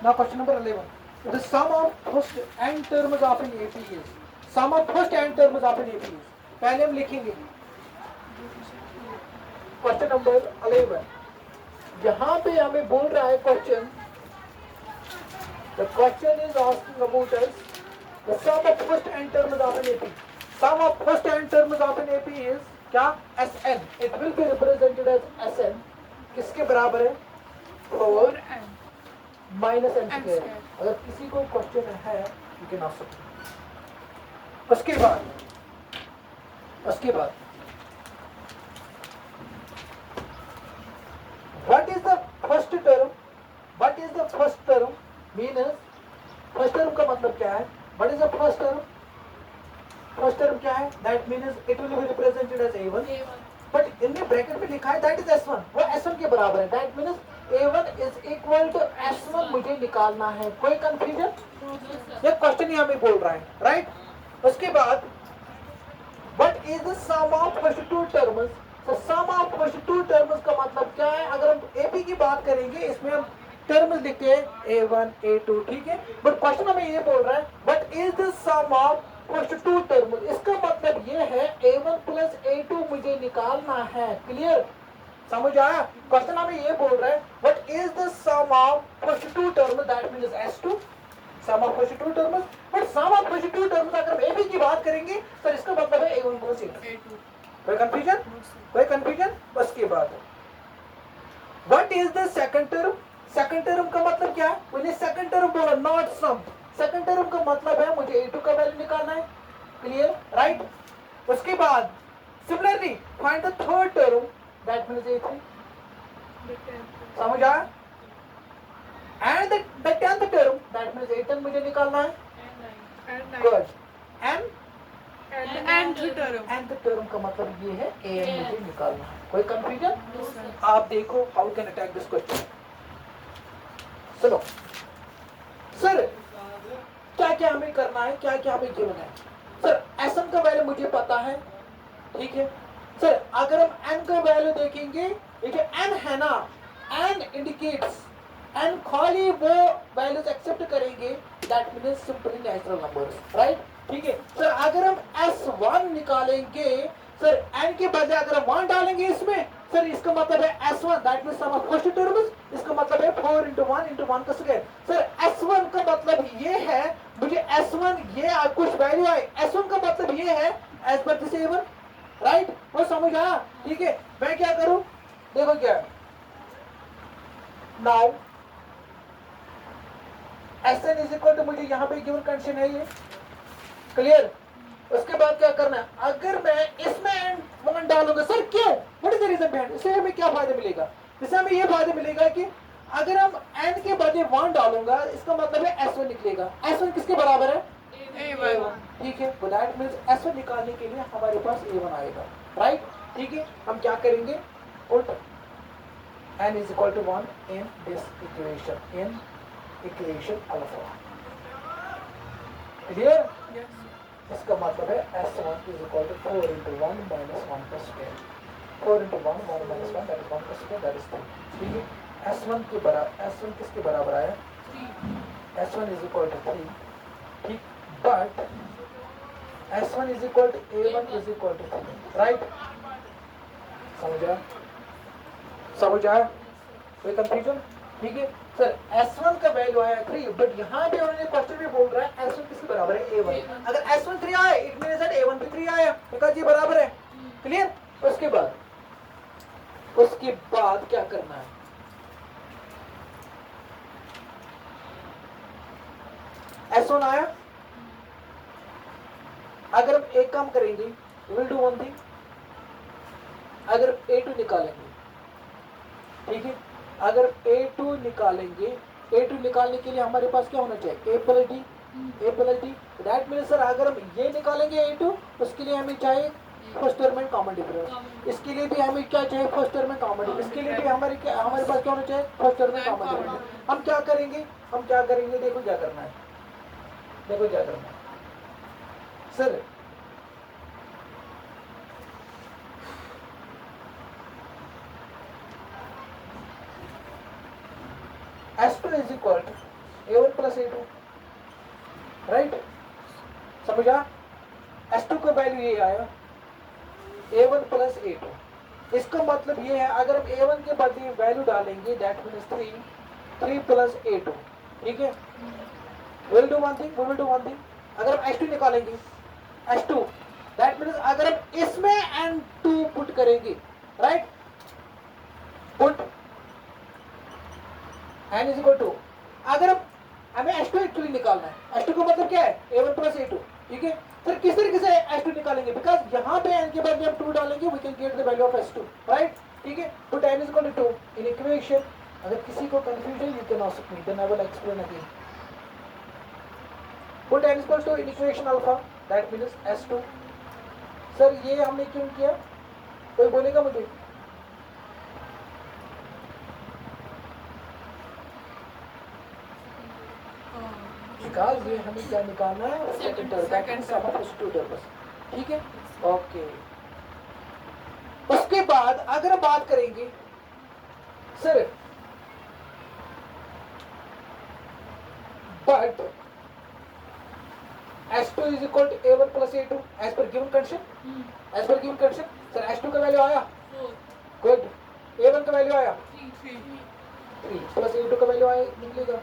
Now question number 11. The sum of first n terms of an AP is. Sum of first n terms of an AP is. पहले हम लिखेंगे question number 11. यहाँ पे हमें बोल रहा है question. The question is asking about us the sum of first n terms of an AP. Sum of first n terms of an AP is क्या? Sn. It will be represented as Sn. किसके बराबर है? 4 minus n square. अगर किसी को question है you can ask. उसके बाद what is the first term? What is the first term? Means first term का मतलब क्या है? What is the first term? First term क्या है? That means it will be represented as a1. But इनने bracket में लिखा है that is s1. वो s1 के बराबर है. That means a1 is equal to s1 मुझे निकालना है. कोई कंफ्यूजन? ये क्वेश्चन यहाँ में बोल रहा है, राइट? उसके बाद what is the sum of first two terms? So sum of first two terms का मतलब क्या है? अगर हम AP की बात करेंगे इसमें हम टर्म्स लिखते हैं a1 a2, ठीक है? बट क्वेश्चन हमें ये बोल रहा है what is the sum of first two terms? इसका मतलब ये है a1 plus a2 मुझे निकालना है. क्लियर? समझ आया? क्वेश्चन हमें ये बोल रहा है what is the sum of first two terms? That means s2. sum of first two terms. but sum of first two terms अगर हम AP की बात करेंगे तो इसका मतलब है a1 plus a2. कोई कंफ्यूजन? उसके बाद what is the second term? Second term का मतलब क्या है? मैंने सेकंड टर्म बोला, नॉट सम. सेकंड टर्म का मतलब है मुझे a2 का वैल्यू निकालना है. क्लियर? राइट? उसके बाद similarly find the third term. That means a3. समझ आया? And the tenth term. That means a10 मुझे निकालना है. गुड. एंड टर्म का मतलब ये है an मुझे निकालना है. कोई कंफ्यूजन? आप देखो how can attack this question. सुनो सर, क्या क्या हमें करना है, क्या क्या हमें गिवन है. सर Sn का वैल्यू मुझे पता है, ठीक है. सर अगर हम n का वैल्यू देखेंगे, देखिए n है ना, n इंडिकेट्स, n खाली वो वैल्यूज एक्सेप्ट करेंगे that means simply natural numbers, right? ठीक है. सर अगर हम S1 निकालेंगे, सर n के बदले अगर हम 1 डालेंगे इसमें, सर इसका मतलब है S1 that means sum of first terms. इसका मतलब है 4 into 1 का स्क्वायर. सर S1 का मतलब ये है मुझे S1 ये कुछ वैल्यू आए, S1 का मतलब ये है as per this a1, right? वो समझ आया? ठीक है. मैं क्या करूं, देखो क्या now Sn is equal to, मुझे यहाँ पे गिवन कंडीशन है ये. क्लियर? उसके बाद क्या करना है, अगर मैं इसमें n1 डालूंगा, सर क्यों, what is the reason behind? इससे हमें क्या फायदा मिलेगा? इससे हमें ये फायदा मिलेगा कि अगर हम n के बदले 1 डालूंगा, इसका मतलब है S1 निकलेगा. S1 किसके बराबर है? a1. ठीक है. तो दैट मींस S1 निकालने के लिए हमारे पास a1 आएगा, राइट? ठीक है. हम क्या करेंगे, put n is equal to 1 in this equation alpha. Clear? इसका मतलब है S1 is equal to 4 into 1 minus 1 plus square. 4 into 1 minus 1 that is 1 plus square, that is 3. ठीक है. S1 किसके बराबर आया? 3. S1 is equal to 3. ठीक. but S1 is equal to A1 is equal to 3, right? समझ आया? कोई confusion? ठीक है. सर S1 का वैल्यू आया 3, बट यहाँ पे उन्होंने क्वेश्चन में बोल रहा है S1 किसके बराबर है? A1. अगर S1 3 आए, इट मींस दैट A1 भी 3 आया, तो जी बराबर है. क्लियर? उसके बाद क्या करना है, S1 आया. अगर हम एक काम करेंगे, विल डू वन थिंग, अगर A2 निकालेंगे, ठीक है. अगर A2 निकालेंगे, A2 निकालने के लिए हमारे पास क्या होना चाहिए? A plus D. That means sir अगर हम ये निकालेंगे A2, उसके लिए हमें चाहिए फर्स्ट टर्म में कॉमन डिफरेंस. इसके लिए भी हमें क्या चाहिए? फर्स्ट टर्म में कॉमन डिफरेंस. इसके लिए भी हमारे पास क्या होना चाहिए? फर्स्ट टर्म में कॉमन डिफरेंस. हम क्या करेंगे, देखो क्या करना है, sir S2 is equal to A1 plus A2, right? समझा? S2 का वैल्यू ये आया A1 प्लस A2। इसका मतलब ये है अगर हम A1 के बदले वैल्यू डालेंगे दैट मीन्स 3 प्लस A2, ठीक है? Will do one thing, we will do one thing, अगर हम H2 निकालेंगे H2 दैट मीन्स अगर हम इसमें N2 पुट करेंगे, right? Put N is equal to, अगर हमें H2 एक्चुअली निकालना है, H2 का मतलब क्या है A1 प्लस A2, ठीक है? फिर किस तरीके से H2 निकालेंगे? बिकॉज यहाँ पे N के बाद हम 2 डालेंगे we can get the value of H2, right? ठीक है? Put N is equal to 2 in equation. अगर किसी को confusion you can ask me, then I will explain again. Put N is equal to in equation alpha that means S2। Sir ये हमने क्यों किया, कोई बोलेगा मुझे? बिकॉज ये हमें क्या निकालना है, second term, that means sum of two terms, ठीक है? ओके। उसके बाद अगर हम बात करेंगे sir but S2 is equal to A1 plus A2 as per given condition, as per given condition, sir S2 का वैल्यू आया 4, गुड, A1 का वैल्यू आया 3, 3 प्लस A2 का वैल्यू आया निकलेगा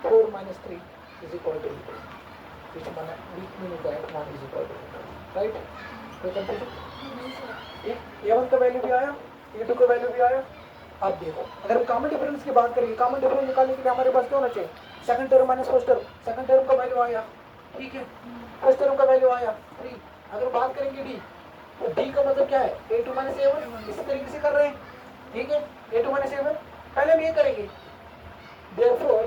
4 minus 3 is equal to 8, which means that 1 is equal to 8, right? कोई confusion? A1 का value भी आया, A2 का वैल्यू भी आया। अब देखो अगर हम कॉमन डिफरेंस की बात करेंगे, कॉमन डिफरेंस निकालने के लिए हमारे पास क्या होना चाहिए, second term minus first term, second term का वैल्यू आया, ठीक है? फर्स्ट टर्म का वैल्यू आया 3। अगर बात करेंगे D, तो D का मतलब क्या है A2 माइनस A1, इसी तरीके से कर रहे हैं, ठीक है? A2 माइनस A1 पहले हम ये करेंगे, therefore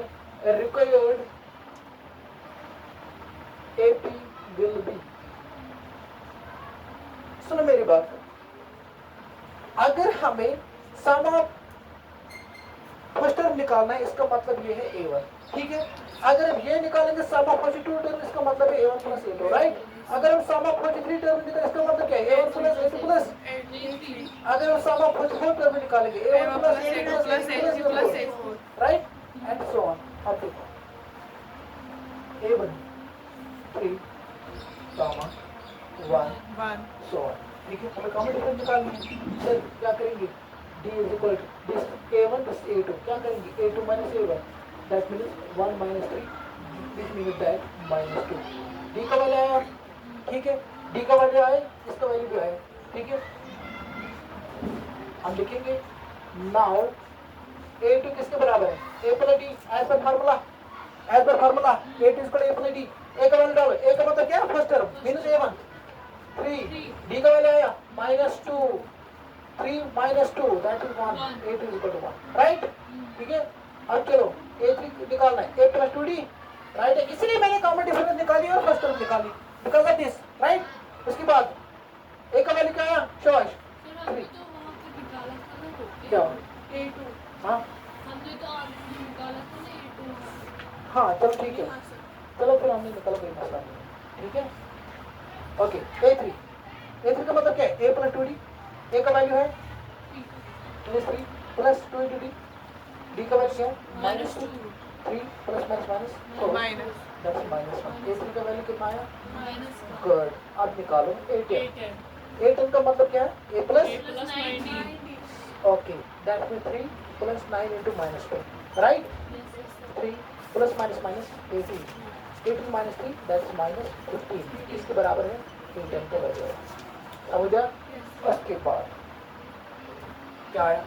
required AP will be, सुनो मेरी बात, अगर हमें सम ऑफ फर्स्ट टर्म निकालना है इसका मतलब ये है A1, ठीक है? अगर हम ये निकालेंगे सम ऑफ फर्स्ट टू टर्म इसका मतलब है A1 प्लस A2, राइट? अगर हम सम ऑफ फर्स्ट थ्री टर्म निकालेंगे इसका मतलब क्या है A1 प्लस A2 प्लस, अगर हम सम ऑफ फर्स्ट फोर टर्म निकालेंगे A1 plus A2 plus A4, right? And so on. अब देखो A1 3 comma 1 so on, ठीक है? हमें कॉमन डिफरेंस निकालना है, सर क्या करेंगे, D is equal to this A1 plus A2, क्या करेंगे A2 minus A1, that means 1 minus 3, which means that minus 2। D का वैल्यू आया, ठीक है? D का वैल्यू आया, इसका वैल्यू भी आया, ठीक है? हम लिखेंगे now A2 किसके बराबर है, A plus D as per formula, as per formula A2 is equal to A plus D। A का वैल्यू डालो, A का मतलब क्या है first term minus A1 3, D का वैल्यू आया -2, 3 minus 2 that is 1, A2 is equal to 1, right? ठीक है? अब चलो A3 निकालना है, A plus 2D, राइट? इसलिए मैंने कॉमन डिफरेंस निकाली और फर्स्ट टर्म निकाली बिकॉज ऑफ दिस, राइट? उसके बाद A का वैल्यू क्या आया शोश 3, क्या हाँ हाँ चलो ठीक है, चलो फिर हमने निकाला कोई मसला नहीं, ठीक है? ओके A3 का मतलब क्या है A plus 2D, A का वैल्यू है -3 प्लस 2 into D, D का वैल्यू क्या है -2, 3 प्लस माइनस 4 दैट्स -1। A3 का वैल्यू कितना आया, गुड। अब निकालो A10 का मतलब क्या है A plus 9, okay that means 3 plus 9 into -2, right? 3 plus minus 18 minus 3 that's -15, इसके बराबर है A10 का वैल्यू है। समझा? उसके बाद क्या आया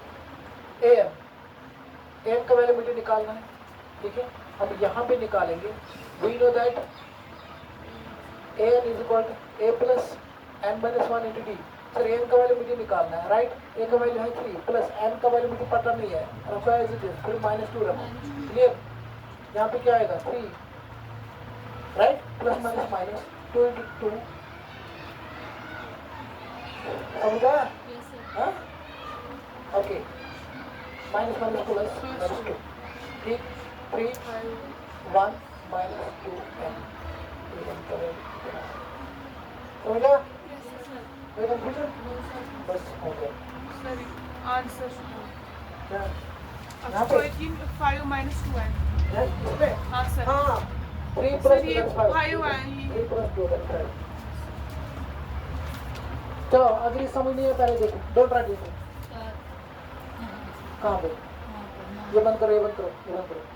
AM का वैल्यू मुझे निकालना है, ठीक है? अब यहाँ पे निकालेंगे, we know that AM is equal to A plus n minus 1 into D। Sir AM का वैल्यू मुझे निकालना है, राइट? A का वैल्यू है 3 प्लस n का वैल्यू मुझे पता नहीं है, रखो एज इट इज, फिर -2 रखो, क्लियर? यहाँ पे क्या आएगा 3, राइट? प्लस माइनस 2 इंटू 2, समझा? हाँ ओके, माइनस प्लस -2, ठीक? 3 1 minus 2n, समझा? कोई कंफ्यूजन? बस हो गया। आंसर क्या? अब 5 minus 2n Yes, इसमें हाँ सर हाँ 3 सर plus ये 5 5 वाली 3 plus 2 that's right. चलो अगली समझ नहीं है पहले देखो डोंट राइट दिस कहाँ पे ये बंद करो ये बंद करो ये बंद करो